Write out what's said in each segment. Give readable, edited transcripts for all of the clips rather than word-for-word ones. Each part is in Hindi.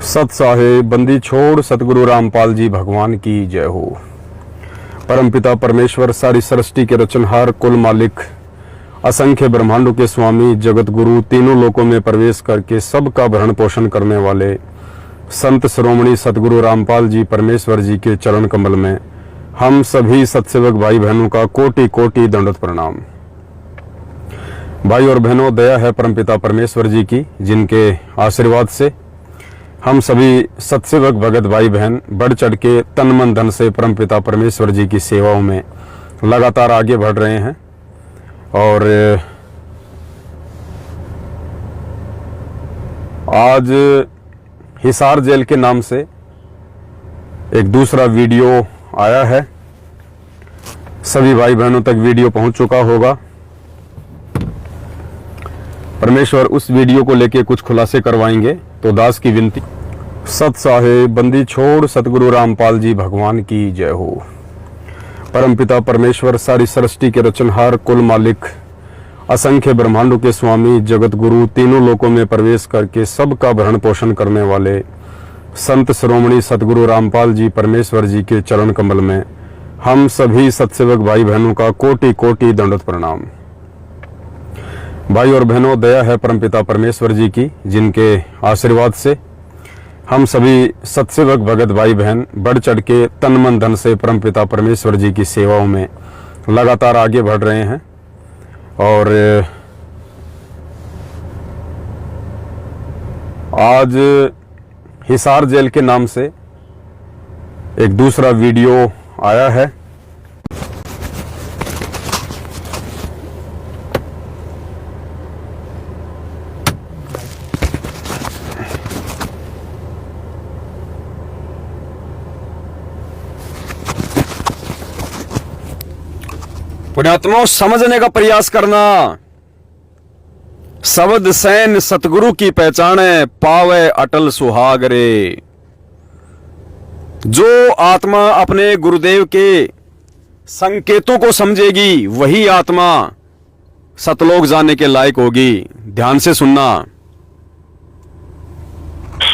सत साहेब बंदी छोड़ सतगुरु रामपाल जी भगवान की जय हो। परमपिता परमेश्वर सारी सृष्टि के रचनहार कुल मालिक असंख्य ब्रह्मांडों के स्वामी जगत गुरु तीनों लोकों में प्रवेश करके सबका भरण पोषण करने वाले संत शिरोमणि सतगुरु रामपाल जी परमेश्वर जी के चरण कमल में हम सभी सत्सेवक भाई बहनों का कोटि कोटि दंडवत प्रणाम। भाई और बहनों, दया है परमपिता परमेश्वर जी की, जिनके आशीर्वाद से हम सभी सत्सेवक भगत भाई बहन बढ़ चढ़ के तन मन धन से परमपिता परमेश्वर जी की सेवाओं में लगातार आगे बढ़ रहे हैं। और आज हिसार जेल के नाम से एक दूसरा वीडियो आया है। सभी भाई बहनों तक वीडियो पहुंच चुका होगा। परमेश्वर उस वीडियो को लेके कुछ खुलासे करवाएंगे, तो दास की विनती। सत साहेब बंदी छोड़ सतगुरु रामपाल जी भगवान की जय हो। परमपिता परमेश्वर सारी सृष्टि के रचनहार कुल मालिक असंख्य ब्रह्मांडों के स्वामी जगत गुरु तीनों लोकों में प्रवेश करके सबका भरण पोषण करने वाले संत शिरोमणि सतगुरु रामपाल जी परमेश्वर जी के चरण कमल में हम सभी सत्सेवक भाई बहनों का कोटि कोटि दंडवत प्रणाम। भाई और बहनों, दया है परमपिता परमेश्वर जी की, जिनके आशीर्वाद से हम सभी सत्सेवक भगत भाई बहन बढ़ चढ़ के तन मन धन से परमपिता परमेश्वर जी की सेवाओं में लगातार आगे बढ़ रहे हैं। और आज हिसार जेल के नाम से एक दूसरा वीडियो आया है। पुण्यात्माओं, समझने का प्रयास करना। शब्द सैन सतगुरु की पहचाने, पावे अटल सुहाग रे। जो आत्मा अपने गुरुदेव के संकेतों को समझेगी, वही आत्मा सतलोक जाने के लायक होगी। ध्यान से सुनना।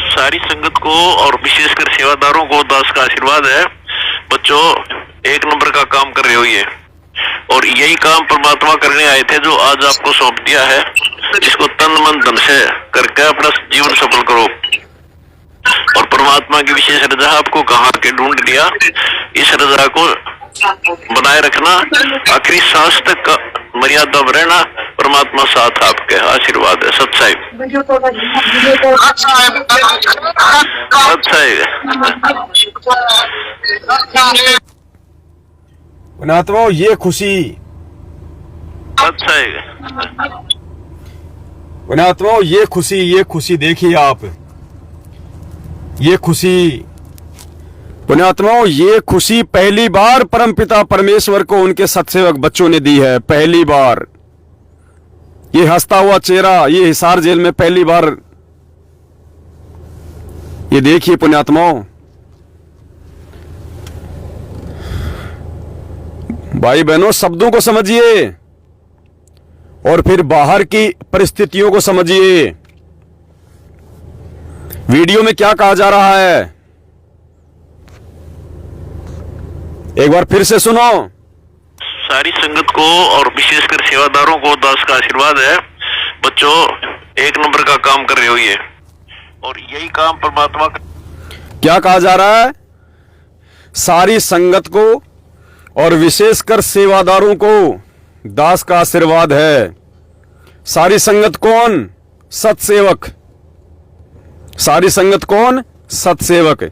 सारी संगत को और विशेषकर सेवादारों को दास का आशीर्वाद है। बच्चों, एक नंबर का काम कर रहे हो ये, और यही काम परमात्मा करने आए थे जो आज आपको सौंप दिया है, जिसको तन मन धन से करके अपना जीवन सफल करो। और परमात्मा की विशेष रजा आपको कहाँ के ढूंढ लिया, इस रजा को बनाए रखना, आखिरी सांस तक का मर्यादा में रहना। परमात्मा साथ आपके आशीर्वाद है। सत साहिब, सत साहिब। पुण्यात्माओं, ये खुशी, पुण्यात्माओं, ये खुशी देखिए आप। ये खुशी, पुण्यात्माओं, ये खुशी पहली बार परमपिता परमेश्वर को उनके सत्सेवक बच्चों ने दी है। पहली बार ये हंसता हुआ चेहरा ये हिसार जेल में पहली बार ये देखिए। पुण्यात्माओं, भाई बहनों, शब्दों को समझिए और फिर बाहर की परिस्थितियों को समझिए। वीडियो में क्या कहा जा रहा है, एक बार फिर से सुनो। सारी संगत को और विशेषकर सेवादारों को दास का आशीर्वाद है। बच्चों, एक नंबर का काम कर रहे हो ये, और यही काम परमात्मा क्या कहा जा रहा है। सारी संगत को और विशेषकर सेवादारों को दास का आशीर्वाद है। सारी संगत कौन? सत्सेवक। सारी संगत कौन? सत्सेवक।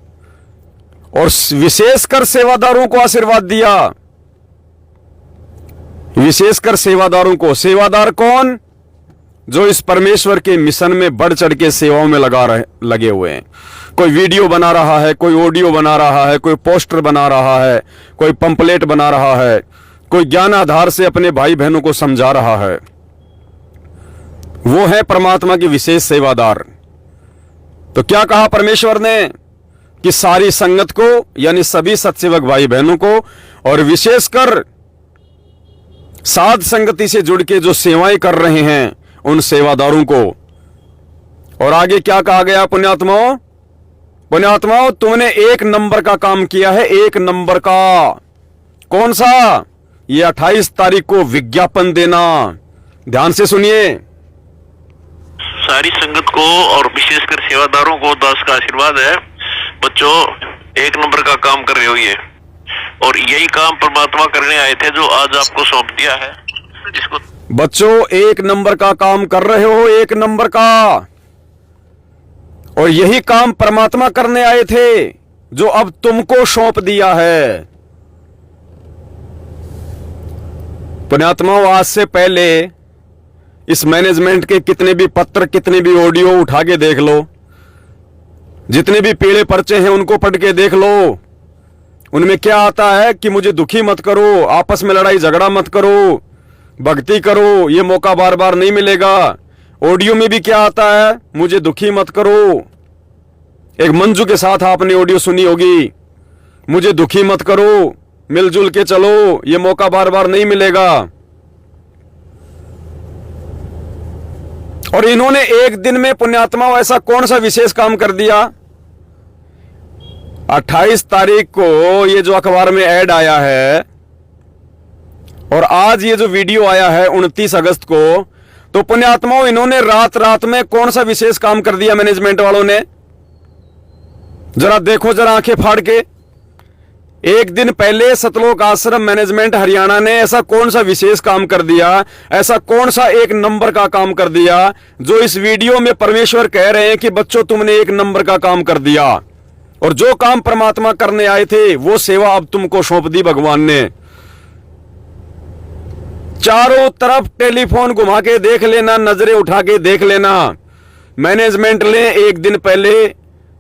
और विशेषकर सेवादारों को आशीर्वाद दिया। विशेषकर सेवादारों को। सेवादार कौन? जो इस परमेश्वर के मिशन में बढ़ चढ़ के सेवाओं में लगे हुए हैं। कोई वीडियो बना रहा है, कोई ऑडियो बना रहा है, कोई पोस्टर बना रहा है, कोई पंपलेट बना रहा है, कोई ज्ञान आधार से अपने भाई बहनों को समझा रहा है। वो है परमात्मा की विशेष सेवादार। तो क्या कहा परमेश्वर ने कि सारी संगत को, यानी सभी सत्सेवक भाई बहनों को, और विशेषकर साध संगति से जुड़ के जो सेवाएं कर रहे हैं उन सेवादारों को। और आगे क्या कहा गया पुण्यात्माओं? पुण्यात्माओं, तुमने एक नंबर का काम किया है, एक नंबर का। कौन सा? ये 28 तारीख को विज्ञापन देना। ध्यान से सुनिए। सारी संगत को और विशेषकर सेवादारों को दास का आशीर्वाद है। बच्चों, एक नंबर का काम कर रहे हो ये, और यही काम परमात्मा करने आए थे जो आज आपको सौंप दिया है। जिसको बच्चों, एक नंबर का काम कर रहे हो, एक नंबर का, और यही काम परमात्मा करने आए थे जो अब तुमको सौंप दिया है। पुण्यात्माओं, आज से पहले इस मैनेजमेंट के कितने भी पत्र, कितने भी ऑडियो उठा के देख लो, जितने भी पीले पर्चे हैं उनको पढ़ के देख लो। उनमें क्या आता है कि मुझे दुखी मत करो, आपस में लड़ाई झगड़ा मत करो, भक्ति करो, ये मौका बार बार नहीं मिलेगा। ऑडियो में भी क्या आता है? मुझे दुखी मत करो। एक मंजू के साथ आपने ऑडियो सुनी होगी, मुझे दुखी मत करो, मिलजुल के चलो, ये मौका बार बार नहीं मिलेगा। और इन्होंने एक दिन में पुण्यात्मा ऐसा कौन सा विशेष काम कर दिया? 28 तारीख को ये जो अखबार में ऐड आया है और आज ये जो वीडियो आया है 29 अगस्त को, तो पुण्यात्माओं इन्होंने रात रात में कौन सा विशेष काम कर दिया मैनेजमेंट वालों ने? जरा देखो, जरा आंखें फाड़ के। एक दिन पहले सतलोक आश्रम मैनेजमेंट हरियाणा ने ऐसा कौन सा विशेष काम कर दिया, ऐसा कौन सा एक नंबर का काम कर दिया जो इस वीडियो में परमेश्वर कह रहे हैं कि बच्चों तुमने एक नंबर का काम कर दिया, और जो काम परमात्मा करने आए थे वो सेवा अब तुमको सौंप दी भगवान ने। चारों तरफ टेलीफोन घुमा के देख लेना, नजरें उठा के देख लेना। मैनेजमेंट ने एक दिन पहले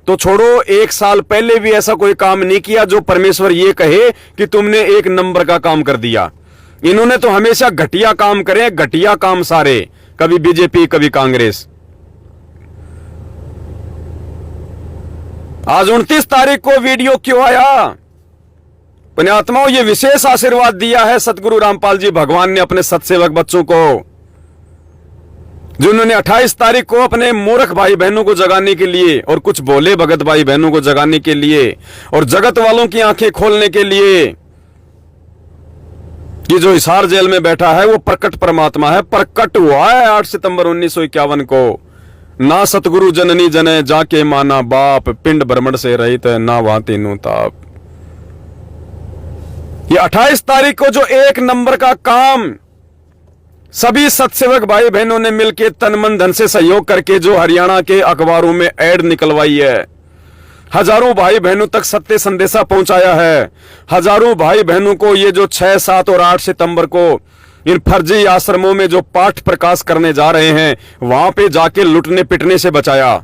तो छोड़ो, एक साल पहले भी ऐसा कोई काम नहीं किया जो परमेश्वर ये कहे कि तुमने एक नंबर का काम कर दिया। इन्होंने तो हमेशा घटिया काम करे, घटिया काम सारे, कभी बीजेपी कभी कांग्रेस। आज 29 तारीख को वीडियो क्यों आया? पुण्यात्माओं, ये विशेष आशीर्वाद दिया है सतगुरु रामपाल जी भगवान ने अपने सत्सेवक बच्चों को, जिन्होंने 28 तारीख को अपने मूर्ख भाई बहनों को जगाने के लिए और कुछ भोले भगत भाई बहनों को जगाने के लिए और जगत वालों की आंखें खोलने के लिए कि जो हिसार जेल में बैठा है वो प्रकट परमात्मा है। प्रकट हुआ है 8 सितंबर 1951 को। ना सतगुरु जननी जने जाके माना बाप, पिंड भ्रमण से रहित है ना वहां तीनों ताप। ये 28 तारीख को जो एक नंबर का काम सभी सत्सेवक भाई बहनों ने मिलकर तन मन धन से सहयोग करके जो हरियाणा के अखबारों में ऐड निकलवाई है, हजारों भाई बहनों तक सत्य संदेशा पहुंचाया है। हजारों भाई बहनों को ये जो 6, 7 और 8 सितंबर को इन फर्जी आश्रमों में जो पाठ प्रकाश करने जा रहे हैं वहां पे जाके लुटने पिटने से बचाया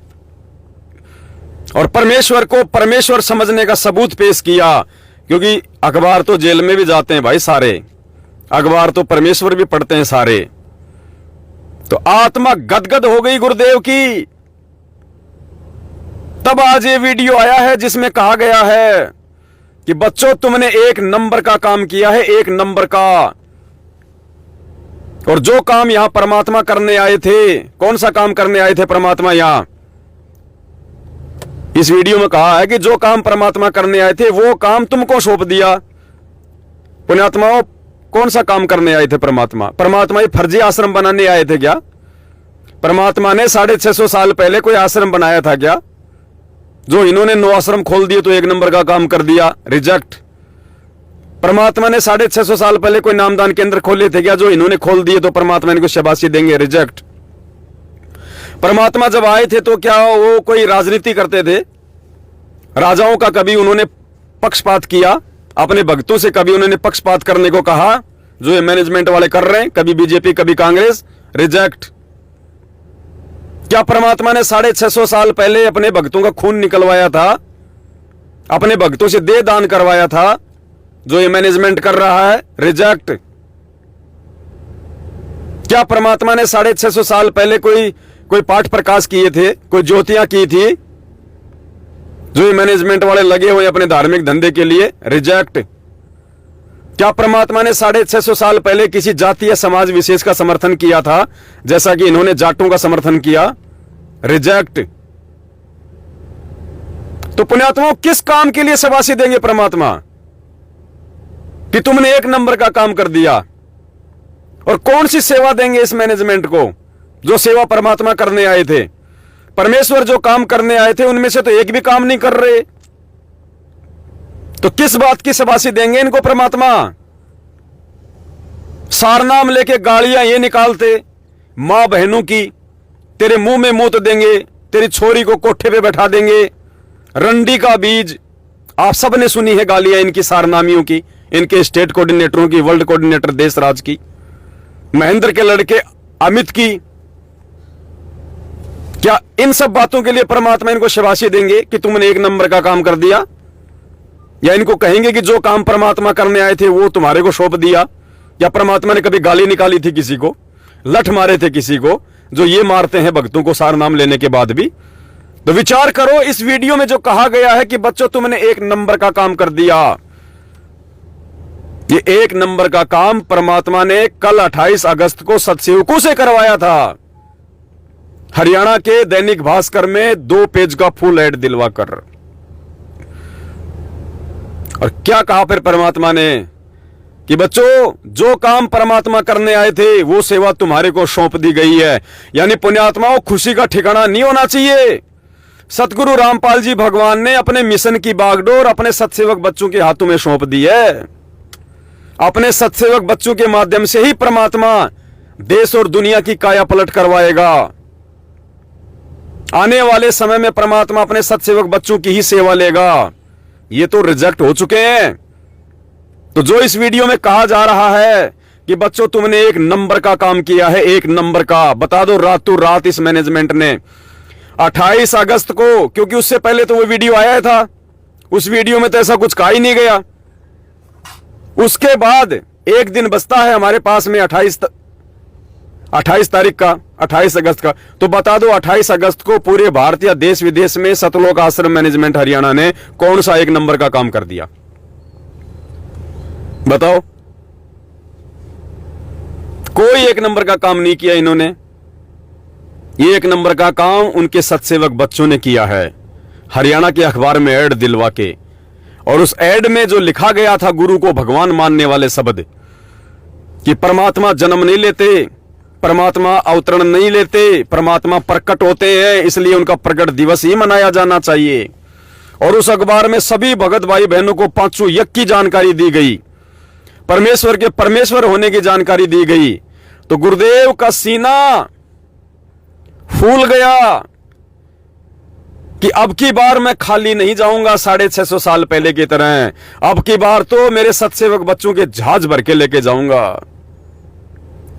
और परमेश्वर को परमेश्वर समझने का सबूत पेश किया। क्योंकि अखबार तो जेल में भी जाते हैं भाई सारे, अखबार तो परमेश्वर भी पढ़ते हैं सारे। तो आत्मा गदगद हो गई गुरुदेव की। तब आज ये वीडियो आया है जिसमें कहा गया है कि बच्चों तुमने एक नंबर का काम किया है, एक नंबर का। और जो काम यहां परमात्मा करने आए थे, कौन सा काम करने आए थे परमात्मा यहां? इस वीडियो में कहा है कि जो काम परमात्मा करने आए थे वो काम तुमको सौंप दिया। पुण्यात्माओं, कौन सा काम करने आए थे परमात्मा? परमात्मा ये फर्जी आश्रम बनाने आए थे क्या? परमात्मा ने 650 साल पहले कोई आश्रम बनाया था क्या? जो इन्होंने 9 आश्रम खोल दिए तो एक नंबर का काम कर दिया, रिजेक्ट। परमात्मा ने 650 साल पहले कोई नामदान केंद्र खोले थे क्या? जो इन्होंने खोल दिए तो परमात्मा इनको शाबाशी देंगे, रिजेक्ट। परमात्मा जब आए थे तो क्या वो कोई राजनीति करते थे? राजाओं का कभी उन्होंने पक्षपात किया? अपने भक्तों से कभी उन्होंने पक्षपात करने को कहा जो ये मैनेजमेंट वाले कर रहे हैं? कभी बीजेपी कभी कांग्रेस, रिजेक्ट। क्या परमात्मा ने 650 साल पहले अपने भक्तों का खून निकलवाया था, अपने भक्तों से देह दान करवाया था जो ये मैनेजमेंट कर रहा है? रिजेक्ट। क्या परमात्मा ने 650 साल पहले कोई पाठ प्रकाश किए थे, कोई ज्योतियां की थी जो ये मैनेजमेंट वाले लगे हुए अपने धार्मिक धंधे के लिए? रिजेक्ट। क्या परमात्मा ने 650 साल पहले किसी जाति या समाज विशेष का समर्थन किया था जैसा कि इन्होंने जाटों का समर्थन किया? रिजेक्ट। तो पुण्यात्माओं, किस काम के लिए शाबाशी देंगे परमात्मा कि तुमने एक नंबर का काम कर दिया? और कौन सी सेवा देंगे इस मैनेजमेंट को जो सेवा परमात्मा करने आए थे? परमेश्वर जो काम करने आए थे उनमें से तो एक भी काम नहीं कर रहे, तो किस बात की शाबाशी देंगे इनको परमात्मा? सारनाम लेके गालियां ये निकालते मां बहनों की, तेरे मुंह में मूत देंगे, तेरी छोरी को कोठे पे बैठा देंगे, रंडी का बीज। आप सब ने सुनी है गालियां इनकी, सारनामियों की, इनके स्टेट कोऑर्डिनेटरों की, वर्ल्ड कोऑर्डिनेटर देशराज की, महेंद्र के लड़के अमित की। क्या इन सब बातों के लिए परमात्मा इनको शाबाशी देंगे कि तुमने एक नंबर का काम कर दिया? या इनको कहेंगे कि जो काम परमात्मा करने आए थे वो तुम्हारे को सौंप दिया? या परमात्मा ने कभी गाली निकाली थी किसी को, लठ मारे थे किसी को, जो ये मारते हैं भक्तों को सार नाम लेने के बाद भी? तो विचार करो, इस वीडियो में जो कहा गया है कि बच्चों तुमने एक नंबर का काम कर दिया, ये एक नंबर का काम परमात्मा ने कल 28 अगस्त को सत्सेवकों से करवाया था। हरियाणा के दैनिक भास्कर में 2 पेज का फुल एड दिलवा कर। और क्या कहा फिर परमात्मा ने कि बच्चों जो काम परमात्मा करने आए थे वो सेवा तुम्हारे को सौंप दी गई है। यानी पुण्यात्माओं, खुशी का ठिकाना नहीं होना चाहिए। सतगुरु रामपाल जी भगवान ने अपने मिशन की बागडोर अपने सत्सेवक बच्चों के हाथों में सौंप दी है। अपने सत्सेवक बच्चों के माध्यम से ही परमात्मा देश और दुनिया की काया पलट करवाएगा। आने वाले समय में परमात्मा अपने सत्सेवक बच्चों की ही सेवा लेगा। ये तो रिजेक्ट हो चुके हैं। तो जो इस वीडियो में कहा जा रहा है कि बच्चों तुमने एक नंबर का काम किया है, एक नंबर का, बता दो रातों रात इस मैनेजमेंट ने 28 अगस्त को, क्योंकि उससे पहले तो वो वीडियो आया था, उस वीडियो में तो ऐसा कुछ कहा ही नहीं गया। उसके बाद एक दिन बचता है हमारे पास में 28 तारीख का, 28 अगस्त का। तो बता दो 28 अगस्त को पूरे भारत या देश विदेश में सतलोक आश्रम मैनेजमेंट हरियाणा ने कौन सा एक नंबर का काम कर दिया? बताओ। कोई एक नंबर का काम नहीं किया इन्होंने। ये एक नंबर का काम उनके सत्सेवक बच्चों ने किया है, हरियाणा के अखबार में ऐड दिलवा के। और उस ऐड में जो लिखा गया था गुरु को भगवान मानने वाले शब्द कि परमात्मा जन्म नहीं लेते, परमात्मा अवतरण नहीं लेते, परमात्मा प्रकट होते हैं, इसलिए उनका प्रकट दिवस ही मनाया जाना चाहिए। और उस अखबार में सभी भगत भाई बहनों को पांचों यज्ञ की जानकारी दी गई, परमेश्वर के परमेश्वर होने की जानकारी दी गई। तो गुरुदेव का सीना फूल गया कि अब की बार मैं खाली नहीं जाऊंगा 650 साल पहले की तरह। अब की बार तो मेरे सत्सेवक बच्चों के जहाज भर के लेके जाऊंगा।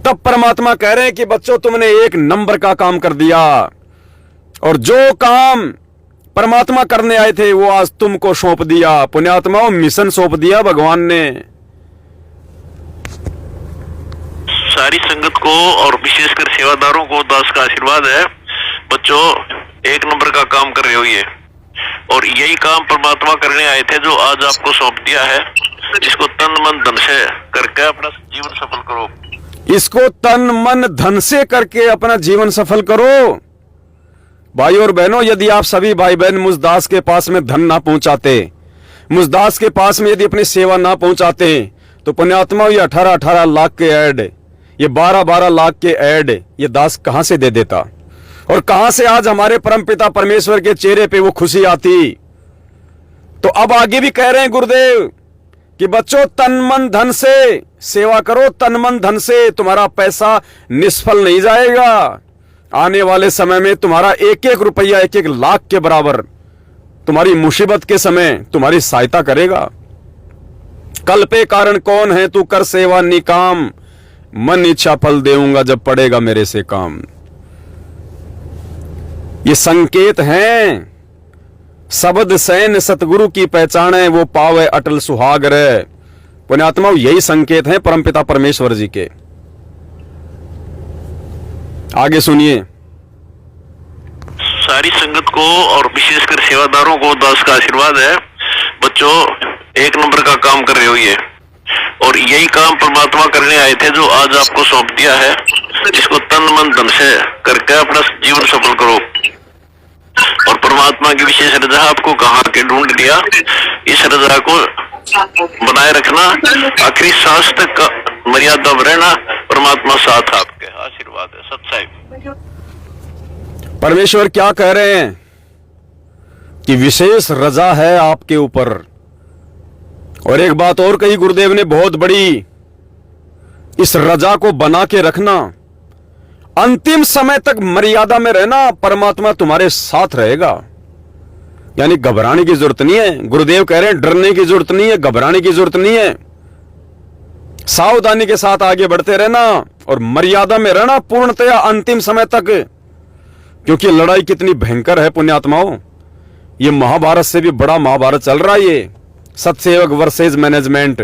तब परमात्मा कह रहे हैं कि बच्चों तुमने एक नंबर का काम कर दिया, और जो काम परमात्मा करने आए थे वो आज तुमको सौंप दिया। पुण्यात्माओं, मिशन सौंप दिया भगवान ने। सारी संगत को और विशेषकर सेवादारों को दास का आशीर्वाद है। बच्चों एक नंबर का काम कर रहे हो ये, और यही काम परमात्मा करने आए थे जो आज आपको सौंप दिया है। इसको तन मन धन से करके अपना जीवन सफल करो। इसको तन मन धन से करके अपना जीवन सफल करो। भाई और बहनों, यदि आप सभी भाई बहन मुझ दास के पास में धन ना पहुंचाते, मुझ दास के पास में यदि अपनी सेवा ना पहुंचाते, तो पुण्यात्मा ये 18-18 लाख के ऐड, ये 12-12 लाख के ऐड ये दास कहां से दे देता? और कहां से आज हमारे परमपिता परमेश्वर के चेहरे पे वो खुशी आती? तो अब आगे भी कह रहे हैं गुरुदेव कि बच्चों तन मन धन से सेवा करो, तन मन धन से। तुम्हारा पैसा निष्फल नहीं जाएगा। आने वाले समय में तुम्हारा एक एक रुपया 1-1 लाख के बराबर तुम्हारी मुसीबत के समय तुम्हारी सहायता करेगा। कल पे कारण कौन है, तू कर सेवा निकाम, मन इच्छा फल देऊंगा जब पड़ेगा मेरे से काम। ये संकेत हैं। शब्द सैन सतगुरु की पहचान है, वो पावे अटल सुहाग रे। पुण्यात्माओं, यही संकेत हैं परमपिता परमेश्वर जी के। आगे सुनिए। सारी संगत को और विशेषकर सेवादारों को दास का आशीर्वाद है। बच्चों एक नंबर का काम कर रहे हो ये, और यही काम परमात्मा करने आए थे जो आज आपको सौंप दिया है। इसको तन मन धन से करके अपना जीवन सफल करो। और परमात्मा की विशेष रजा आपको कहाँ के ढूंढ लिया। इस रजा को बनाए रखना, आखिरी सांस तक का मर्यादा में रहना, परमात्मा साथ आपके। आशीर्वाद है सत्साई। परमेश्वर क्या कह रहे हैं कि विशेष रजा है आपके ऊपर। और एक बात और कही गुरुदेव ने बहुत बड़ी, इस रजा को बना के रखना, अंतिम समय तक मर्यादा में रहना, परमात्मा तुम्हारे साथ रहेगा। यानी घबराने की जरूरत नहीं है। गुरुदेव कह रहे हैं डरने की जरूरत नहीं है, घबराने की जरूरत नहीं है। सावधानी के साथ आगे बढ़ते रहना और मर्यादा में रहना पूर्णतया अंतिम समय तक। क्योंकि लड़ाई कितनी भयंकर है पुण्यात्माओं, ये महाभारत से भी बड़ा महाभारत चल रहा है, ये सत्सेवक वर्सेस मैनेजमेंट।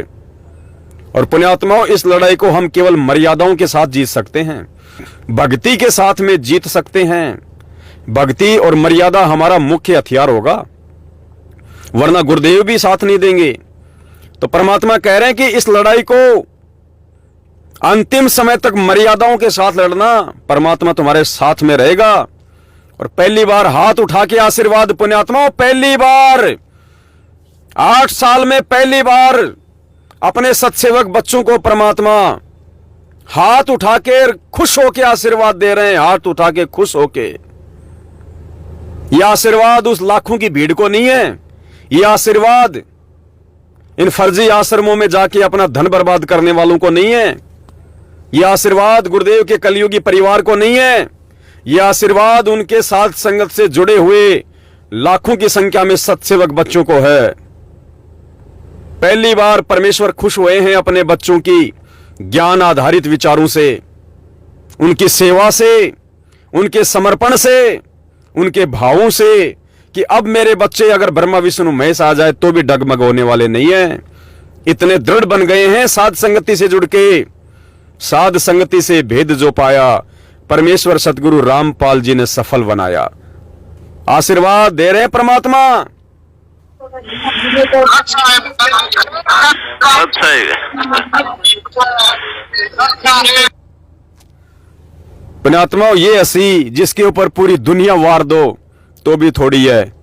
और पुण्यात्माओं, इस लड़ाई को हम केवल मर्यादाओं के साथ जीत सकते हैं, भक्ति के साथ में जीत सकते हैं। भक्ति और मर्यादा हमारा मुख्य हथियार होगा, वरना गुरुदेव भी साथ नहीं देंगे। तो परमात्मा कह रहे हैं कि इस लड़ाई को अंतिम समय तक मर्यादाओं के साथ लड़ना, परमात्मा तुम्हारे साथ में रहेगा। और पहली बार हाथ उठा के आशीर्वाद पुण्यात्माओं, पहली बार 8 साल में पहली बार अपने सत्सेवक बच्चों को परमात्मा हाथ उठा के खुश होके आशीर्वाद दे रहे हैं। हाथ उठा के खुश होके। यह आशीर्वाद उस लाखों की भीड़ को नहीं है, यह आशीर्वाद इन फर्जी आश्रमों में जाके अपना धन बर्बाद करने वालों को नहीं है, यह आशीर्वाद गुरुदेव के कलयुगी परिवार को नहीं है, यह आशीर्वाद उनके साथ संगत से जुड़े हुए लाखों की संख्या में सत्सेवक बच्चों को है। पहली बार परमेश्वर खुश हुए हैं अपने बच्चों की ज्ञान आधारित विचारों से, उनकी सेवा से, उनके समर्पण से, उनके भावों से, कि अब मेरे बच्चे अगर ब्रह्मा विष्णु महेश आ जाए तो भी डगमग होने वाले नहीं है। इतने दृढ़ बन गए हैं साध संगति से जुड़ के। साध संगति से भेद जो पाया, परमेश्वर सतगुरु रामपाल जी ने सफल बनाया। आशीर्वाद दे रहे हैं परमात्मा। पुण्यात्मा, ये हंसी जिसके ऊपर पूरी दुनिया वार दो तो भी थोड़ी है।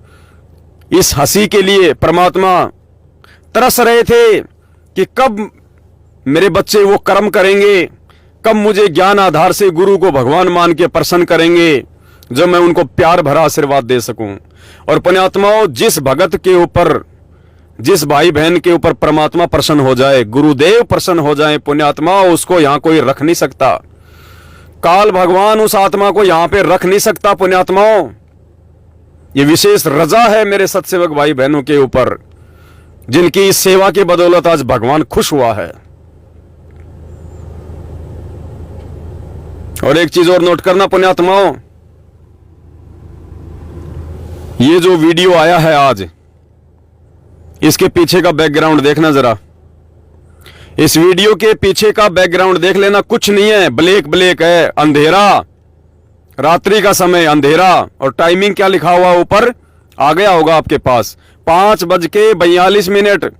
इस हंसी के लिए परमात्मा तरस रहे थे कि कब मेरे बच्चे वो कर्म करेंगे, कब मुझे ज्ञान आधार से गुरु को भगवान मान के प्रसन्न करेंगे, जो मैं उनको प्यार भरा आशीर्वाद दे सकूं। और पुण्यात्माओं, जिस भगत के ऊपर, जिस भाई बहन के ऊपर परमात्मा प्रसन्न हो जाए, गुरुदेव प्रसन्न हो जाए पुण्यात्माओं, उसको यहां कोई रख नहीं सकता। काल भगवान उस आत्मा को यहां पे रख नहीं सकता पुण्यात्माओं। ये विशेष रजा है मेरे सत्सेवक भाई बहनों के ऊपर, जिनकी इस सेवा के बदौलत आज भगवान खुश हुआ है। और एक चीज और नोट करना पुण्यात्माओं, ये जो वीडियो आया है आज, इसके पीछे का बैकग्राउंड देखना जरा। इस वीडियो के पीछे का बैकग्राउंड देख लेना, कुछ नहीं है, ब्लैक ब्लैक है, अंधेरा, रात्रि का समय, अंधेरा। और टाइमिंग क्या लिखा हुआ ऊपर आ गया होगा आपके पास, 5:42।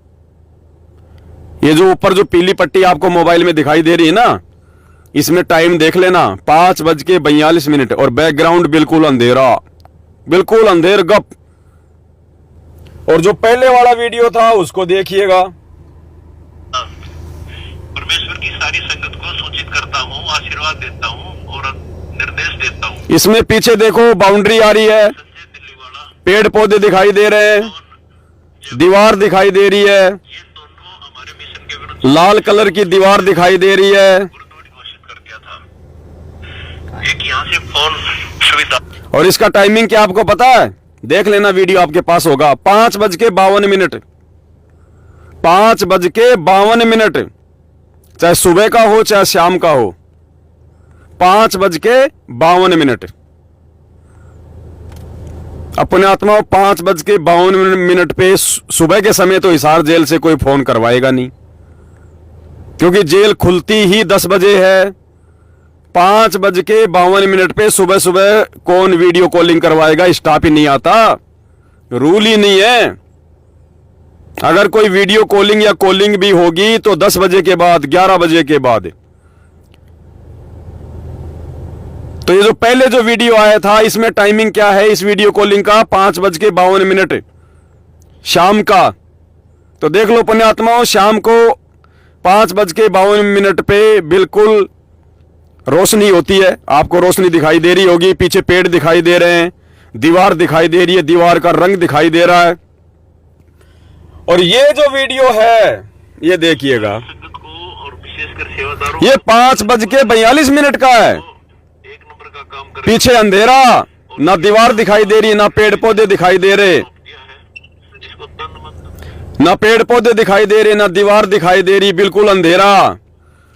ये जो ऊपर जो पीली पट्टी आपको मोबाइल में दिखाई दे रही है ना, इसमें टाइम देख लेना, 5:42। और बैकग्राउंड बिल्कुल अंधेरा, बिल्कुल अंधेर गप। और जो पहले वाला वीडियो था उसको देखिएगा। परमेश्वर की सारी संगत को सूचित करता हूँ, आशीर्वाद देता हूँ और निर्देश देता हूँ। इसमें पीछे देखो बाउंड्री आ रही है, पेड़ पौधे दिखाई दे रहे हैं, दीवार दिखाई दे रही है, ये दोनों हमारे मिशन के विरुद्ध लाल कलर की दीवार दिखाई दे रही है। घोषित कर दिया था। एक यहाँ से फोन सुविधा। और इसका टाइमिंग क्या आपको पता है? देख लेना, वीडियो आपके पास होगा। 5:52, 5:52, चाहे सुबह का हो चाहे शाम का हो, 5:52। अपने आत्मा 5:52 पे सुबह के समय तो हिसार जेल से कोई फोन करवाएगा नहीं, क्योंकि जेल खुलती ही 10 बजे है। 5:52 पे सुबह सुबह कौन वीडियो कॉलिंग करवाएगा? स्टाफ ही नहीं आता, रूल ही नहीं है। अगर कोई वीडियो कॉलिंग या कॉलिंग भी होगी तो 10 बजे के बाद, 11 बजे के बाद। तो ये जो पहले जो वीडियो आया था, इसमें टाइमिंग क्या है इस वीडियो कॉलिंग का? 5:52 शाम का। तो देख लो पुण्यात्माओं, शाम को 5:52 पे बिल्कुल रोशनी होती है। आपको रोशनी दिखाई दे रही होगी, पीछे पेड़ दिखाई दे रहे हैं, दीवार दिखाई दे रही है, दीवार का रंग दिखाई दे रहा है। और ये जो वीडियो है, ये देखिएगा, संगत को और विशेषकर सेवादारों ये 5:42 का है। एक नंबर का काम कर पीछे अंधेरा, ना दीवार दिखाई दे रही, ना पेड़ पौधे दिखाई दे रहे, दिया है, जिसको तन मन ना पेड़ पौधे दिखाई दे रहे, ना दीवार दिखाई दे रही, बिल्कुल अंधेरा।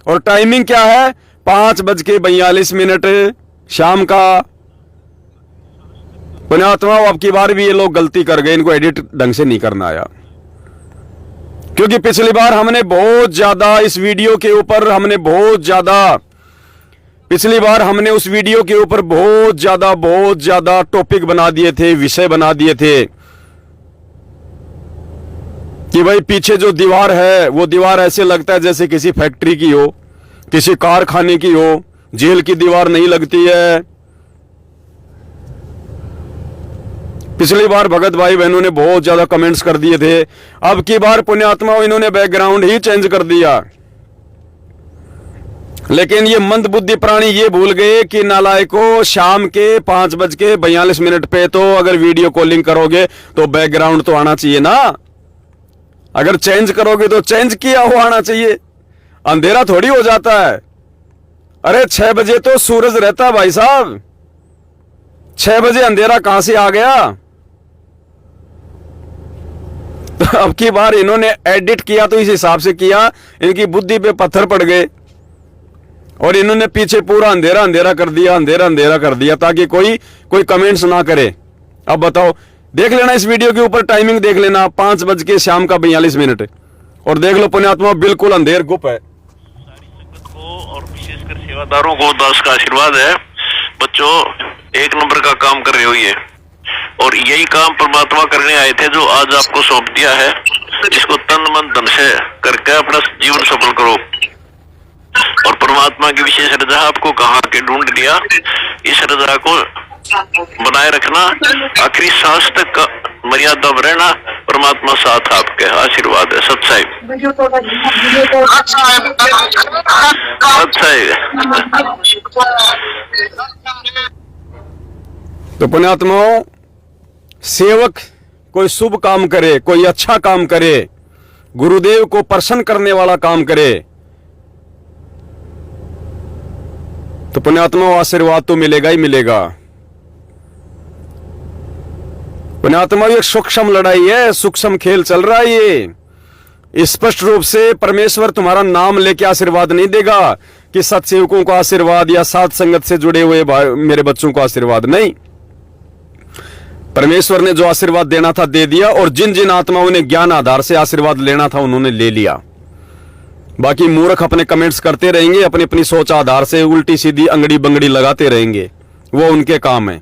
और टाइमिंग क्या है? 5:42 शाम का। पुण्यात्माओं, अब की बार भी ये लोग गलती कर गए, इनको एडिट ढंग से नहीं करना आया। क्योंकि पिछली बार हमने बहुत ज्यादा इस वीडियो के ऊपर पिछली बार हमने उस वीडियो के ऊपर बहुत ज्यादा टॉपिक बना दिए थे, विषय बना दिए थे कि भाई पीछे जो दीवार है वो दीवार ऐसे लगता है जैसे किसी फैक्ट्री की हो, किसी कारखाने की हो, जेल की दीवार नहीं लगती है। पिछली बार भगत भाई बहनों ने बहुत ज्यादा कमेंट्स कर दिए थे। अब की बार पुण्यात्माओं इन्होंने बैकग्राउंड ही चेंज कर दिया। लेकिन ये मंदबुद्धि प्राणी ये भूल गए कि नालायकों, शाम के 5:42 पे तो अगर वीडियो कॉलिंग करोगे तो बैकग्राउंड तो आना चाहिए ना। अगर चेंज करोगे तो चेंज किया हुआ आना चाहिए, अंधेरा थोड़ी हो जाता है। अरे 6 बजे तो सूरज रहता है भाई साहब, 6 बजे अंधेरा कहां से आ गया? तो अब की बार इन्होंने एडिट किया तो इस हिसाब से किया, इनकी बुद्धि पे पत्थर पड़ गए और इन्होंने पीछे पूरा अंधेरा कर दिया ताकि कोई कमेंट्स ना करे। अब बताओ, देख लेना इस वीडियो के ऊपर टाइमिंग देख लेना, 5:42 और देख लो पुण्यात्मा, बिल्कुल अंधेर गुप है। सारी संगत को और विशेषकर सेवादारों को दास का आशीर्वाद है। बच्चों, एक नंबर का काम कर रहे हो ये, और यही काम परमात्मा करने आए थे जो आज आपको सौंप दिया है। इसको तन मन धन से करके अपना जीवन सफल करो। और परमात्मा की विशेष रजा आपको कहाँ के ढूंढ लिया, इस रजा को बनाए रखना, आखिरी सांस तक का मर्यादा में रहना। परमात्मा साथ आपके, आशीर्वाद है। सच्चाई तो पुण्यात्माओं, सेवक कोई शुभ काम करे, कोई अच्छा काम करे, गुरुदेव को प्रसन्न करने वाला काम करे, तो पुण्यात्माओं आशीर्वाद तो मिलेगा ही मिलेगा। पुण्यात्मा, एक सूक्ष्म लड़ाई है, सूक्ष्म खेल चल रहा है ये। स्पष्ट रूप से परमेश्वर तुम्हारा नाम लेके आशीर्वाद नहीं देगा कि सत्सेवकों को आशीर्वाद या साथ संगत से जुड़े हुए मेरे बच्चों को आशीर्वाद नहीं। परमेश्वर ने जो आशीर्वाद देना था दे दिया, और जिन जिन आत्माओं ने ज्ञान आधार से आशीर्वाद लेना था उन्होंने ले लिया। बाकी मूर्ख अपने कमेंट्स करते रहेंगे, अपनी अपनी सोच आधार से उल्टी सीधी अंगड़ी बंगड़ी लगाते रहेंगे, वो उनके काम है।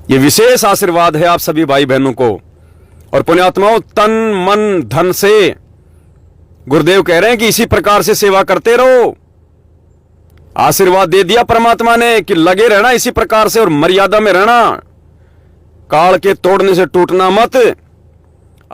ये विशेष आशीर्वाद है आप सभी भाई बहनों को। और पुण्यात्माओं, तन मन धन से गुरुदेव कह रहे हैं कि इसी प्रकार से सेवा करते रहो। आशीर्वाद दे दिया परमात्मा ने कि लगे रहना इसी प्रकार से और मर्यादा में रहना, काल के तोड़ने से टूटना मत।